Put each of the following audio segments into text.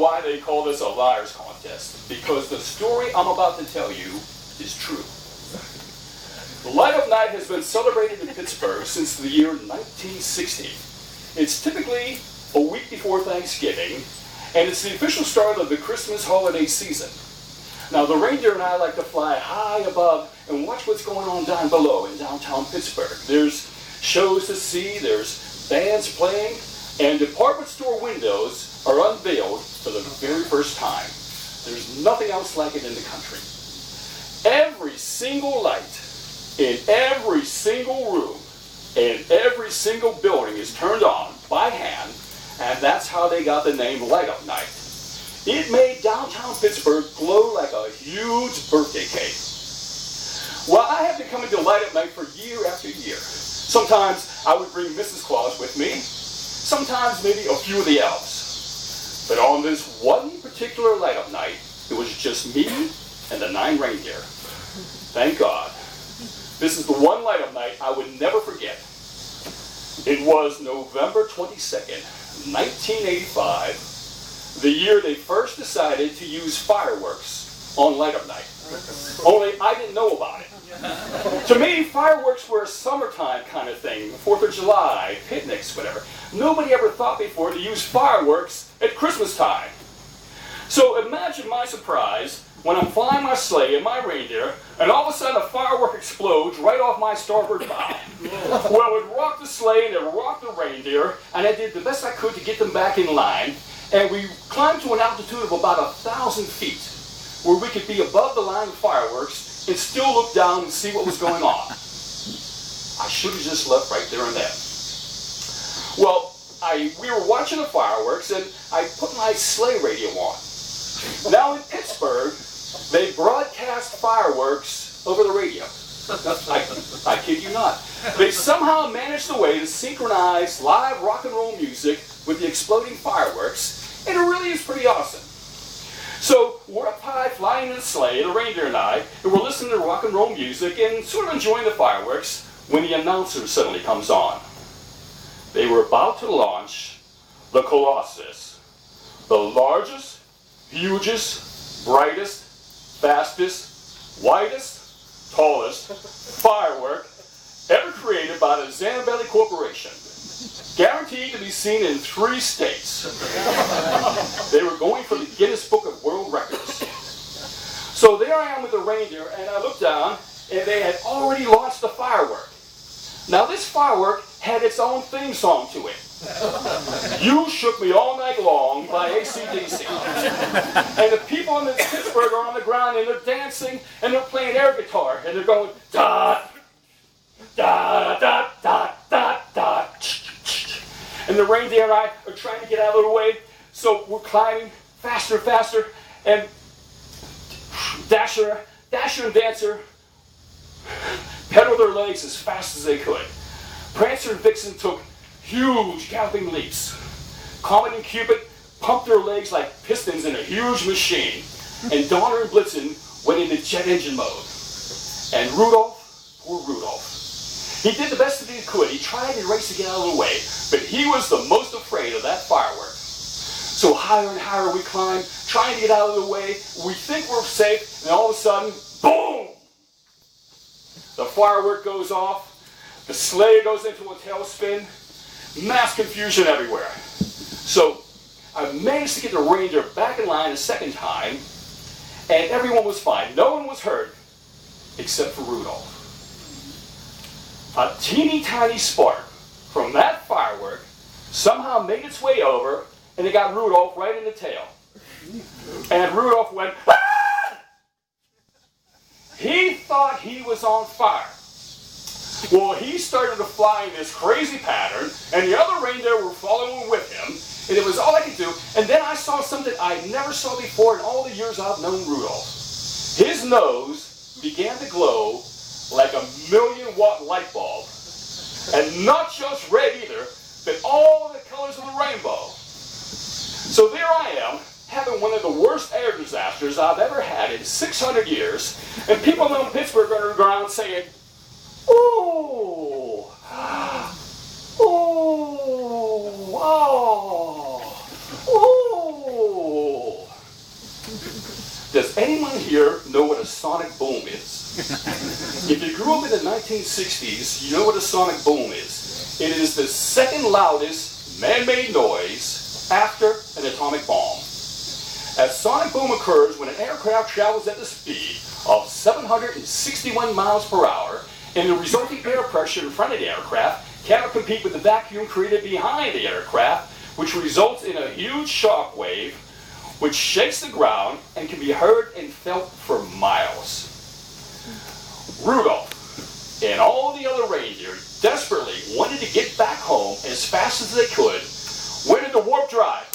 why they call this a liar's contest, because the story I'm about to tell you is true. The Light Up Night has been celebrated in Pittsburgh since the year 1960. It's typically a week before Thanksgiving, and it's the official start of the Christmas holiday season. Now, the reindeer and I like to fly high above and watch what's going on down below in downtown Pittsburgh. There's shows to see, there's bands playing, and department store windows are unveiled for the very first time. There's nothing else like it in the country. Every single light in every single room and every single building is turned on by hand, and that's how they got the name Light Up Night. It made downtown Pittsburgh glow like a huge birthday cake. Well, I have been coming to Light Up Night for year after year. Sometimes I would bring Mrs. Claus with me, sometimes maybe a few of the elves. But on this one particular Light Up Night, it was just me and the 9 reindeer. Thank God. This is the one Light Up Night I would never forget. It was November 22nd, 1985, the year they first decided to use fireworks on Light Up Night. Only I didn't know about it. To me, fireworks were a summertime kind of thing, 4th of July, picnics, whatever. Nobody ever thought before to use fireworks at Christmas time. So imagine my surprise when I'm flying my sleigh and my reindeer, and all of a sudden a firework explodes right off my starboard bow. Well, it rocked the sleigh and it rocked the reindeer, and I did the best I could to get them back in line, and we climbed to an altitude of about 1,000 feet, where we could be above the line of fireworks and still look down and see what was going on. I should have just left right there and then. Well, we were watching the fireworks, and I put my sleigh radio on. Now in Pittsburgh, they broadcast fireworks over the radio. I kid you not. They somehow managed a way to synchronize live rock and roll music with the exploding fireworks, and it really is pretty awesome. So we're up high flying in the sleigh, the reindeer and I, and we're listening to rock and roll music and sort of enjoying the fireworks when the announcer suddenly comes on. They were about to launch the Colossus, the largest, hugest, brightest, fastest, widest, tallest firework ever created by the Zambelli Corporation. Guaranteed to be seen in 3 states. They were going for the Guinness Book of World Records. So there I am with the reindeer, and I looked down, and they had already launched the firework. Now this firework had its own theme song to it. You Shook Me All Night Long by AC/DC. And the people in Pittsburgh are on the ground, and they're dancing, and they're playing air guitar, and they're going, da, da, da, da, da, da. And the reindeer and I are trying to get out of the way, so we're climbing faster and faster, and Dasher and Dancer pedaled their legs as fast as they could. Prancer and Vixen took huge galloping leaps. Comet and Cupid pumped their legs like pistons in a huge machine, and Donner and Blitzen went into jet engine mode. And Rudolph, poor Rudolph, he did the best that he could. He tried and raced to get out of the way, but he was the most afraid of that firework. So higher and higher we climb, trying to get out of the way. We think we're safe, and all of a sudden, boom! The firework goes off. The sleigh goes into a tailspin. Mass confusion everywhere. So I managed to get the reindeer back in line a second time, and everyone was fine. No one was hurt, except for Rudolph. A teeny tiny spark from that firework somehow made its way over, and it got Rudolph right in the tail. And Rudolph went, ah! He thought he was on fire. Well, he started to fly in this crazy pattern, and the other reindeer were following with him, and it was all I could do. And then I saw something I never saw before in all the years I've known Rudolph. His nose began to glow like a 1,000,000-watt light bulb. And not just red either, but all the colors of the rainbow. So there I am, having one of the worst air disasters I've ever had in 600 years, and people in Pittsburgh are underground saying, ooh, ooh, oh, ooh. If you grew up in the 1960s, you know what a sonic boom is. It is the second loudest man-made noise after an atomic bomb. A sonic boom occurs when an aircraft travels at the speed of 761 miles per hour, and the resulting air pressure in front of the aircraft cannot compete with the vacuum created behind the aircraft, which results in a huge shock wave which shakes the ground and can be heard and felt for miles. Rudolph and all the other reindeer desperately wanted to get back home as fast as they could, went into warp drive.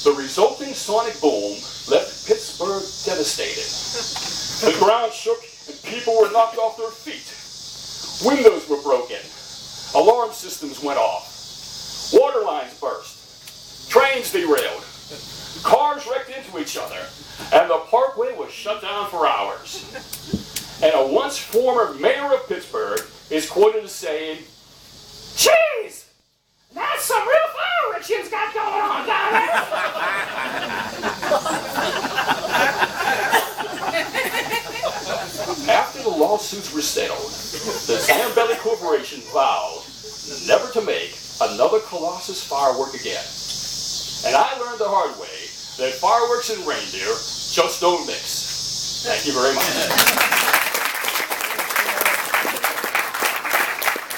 The resulting sonic boom left Pittsburgh devastated. The ground shook and people were knocked off their feet. Windows were broken. Alarm systems went off. Water lines burst. Trains derailed. Cars wrecked into each other. And the parkway was shut down for hours. And a once former mayor of Pittsburgh is quoted as saying, "Jeez, that's some real fireworks you've got going on down there." After the lawsuits were settled, the Zambelli Corporation vowed never to make another Colossus firework again. And I learned the hard way that fireworks and reindeer just don't mix. Thank you very much.